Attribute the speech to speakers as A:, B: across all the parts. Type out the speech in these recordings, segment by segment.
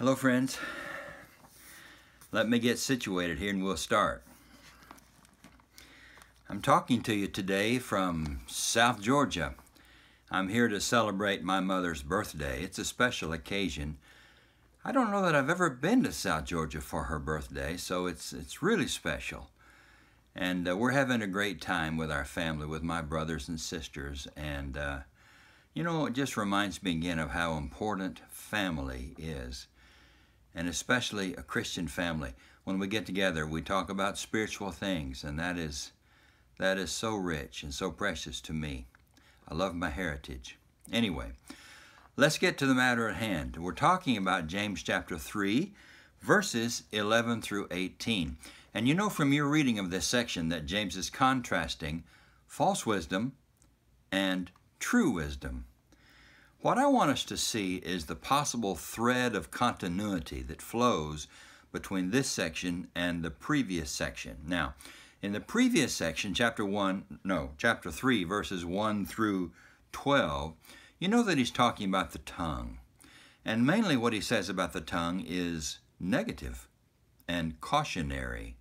A: Hello friends, let me get situated here and we'll start. I'm talking to you today from South Georgia. I'm here to celebrate my mother's birthday. It's a special occasion. I don't know that I've ever been to South Georgia for her birthday, so it's really special. And we're having a great time with our family, with my brothers and sisters. And it just reminds me again of how important family is. And especially a Christian family. When we get together, we talk about spiritual things, and that is so rich and so precious to me. I love my heritage. Anyway, let's get to the matter at hand. We're talking about James chapter 3, verses 11 through 18. And you know from your reading of this section that James is contrasting false wisdom and true wisdom. What I want us to see is the possible thread of continuity that flows between this section and the previous section. Now, in the previous section, chapter 3, verses 1 through 12, you know that he's talking about the tongue. And mainly what he says about the tongue is negative and cautionary.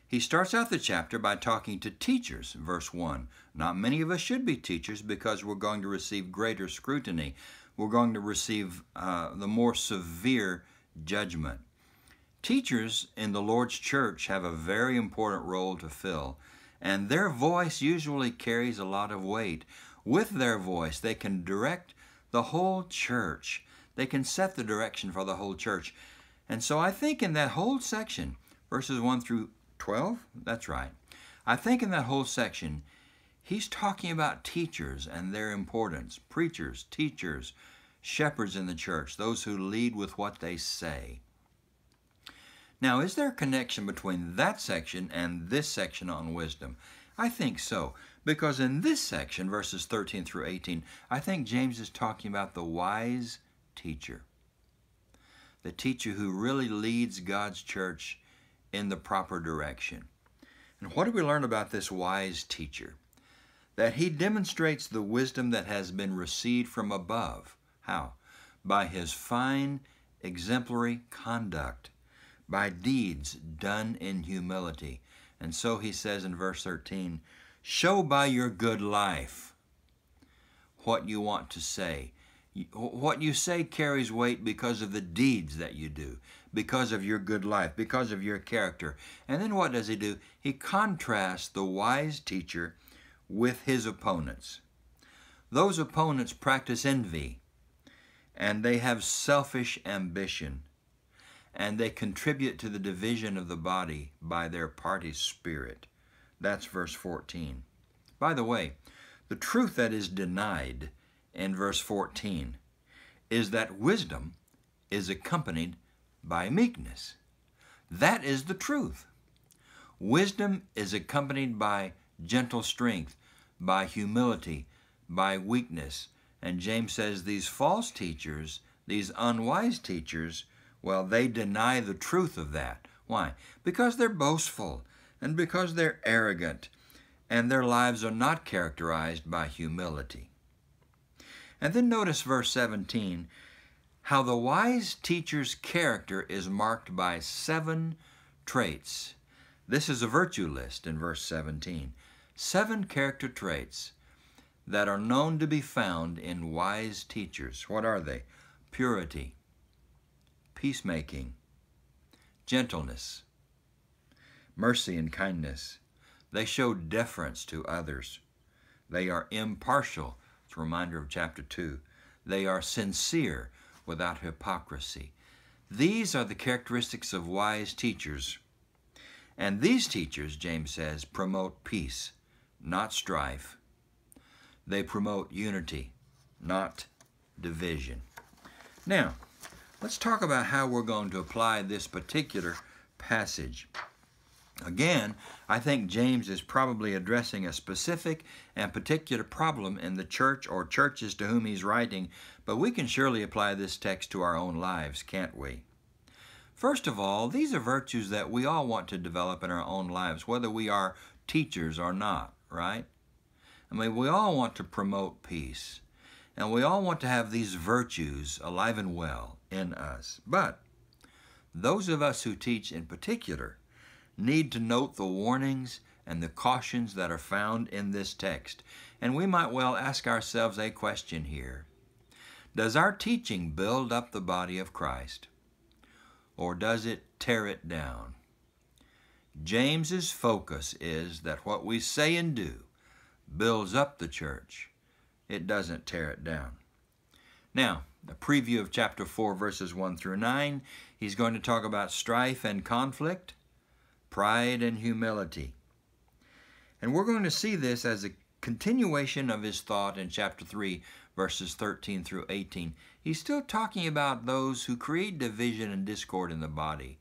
A: He starts out the chapter by talking to teachers, verse 1. Not many of us should be teachers because we're going to receive greater scrutiny. We're going to receive the more severe judgment. Teachers in the Lord's church have a very important role to fill, and their voice usually carries a lot of weight. With their voice, they can direct the whole church. They can set the direction for the whole church. And so I think in that whole section, verses 1 through 12? That's right. I think in that whole section, he's talking about teachers and their importance. Preachers, teachers, shepherds in the church, those who lead with what they say. Now, is there a connection between that section and this section on wisdom? I think so, because in this section, verses 13 through 18, I think James is talking about the wise teacher. The teacher who really leads God's church in the proper direction. And what do we learn about this wise teacher? That he demonstrates the wisdom that has been received from above. How? By his fine, exemplary conduct, by deeds done in humility. And so he says in verse 13, show by your good life what you want to say. What you say carries weight because of the deeds that you do, because of your good life, because of your character. And then what does he do? He contrasts the wise teacher with his opponents. Those opponents practice envy, and they have selfish ambition, and they contribute to the division of the body by their party spirit. That's verse 14. By the way, the truth that is denied in verse 14 is that wisdom is accompanied by meekness. That is the truth. Wisdom is accompanied by gentle strength, by humility, by weakness. And James says these false teachers, these unwise teachers, well, they deny the truth of that. Why? Because they're boastful and because they're arrogant, and their lives are not characterized by humility. And then notice verse 17, how the wise teacher's character is marked by 7 traits. This is a virtue list in verse 17. 7 character traits that are known to be found in wise teachers. What are they? Purity, peacemaking, gentleness, mercy and kindness. They show deference to others. They are impartial. It's a reminder of chapter 2. They are sincere without hypocrisy. These are the characteristics of wise teachers. And these teachers, James says, promote peace, not strife. They promote unity, not division. Now, let's talk about how we're going to apply this particular passage. Again, I think James is probably addressing a specific and particular problem in the church or churches to whom he's writing, but we can surely apply this text to our own lives, can't we? First of all, these are virtues that we all want to develop in our own lives, whether we are teachers or not, right? I mean, we all want to promote peace. And we all want to have these virtues alive and well in us. But those of us who teach in particular need to note the warnings and the cautions that are found in this text. And we might well ask ourselves a question here. Does our teaching build up the body of Christ, or does it tear it down? James's focus is that what we say and do builds up the church. It doesn't tear it down. Now, a preview of chapter 4, verses 1 through 9. He's going to talk about strife and conflict, pride and humility. And we're going to see this as a continuation of his thought in chapter 3, verses 13 through 18. He's still talking about those who create division and discord in the body.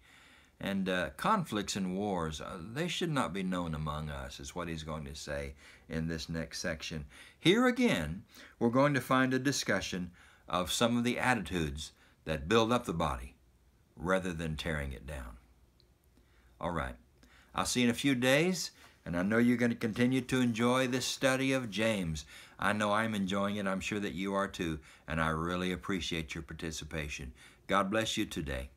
A: And conflicts and wars, they should not be known among us, is what he's going to say in this next section. Here again, we're going to find a discussion of some of the attitudes that build up the body rather than tearing it down. All right, I'll see you in a few days, and I know you're going to continue to enjoy this study of James. I know I'm enjoying it. I'm sure that you are too, and I really appreciate your participation. God bless you today.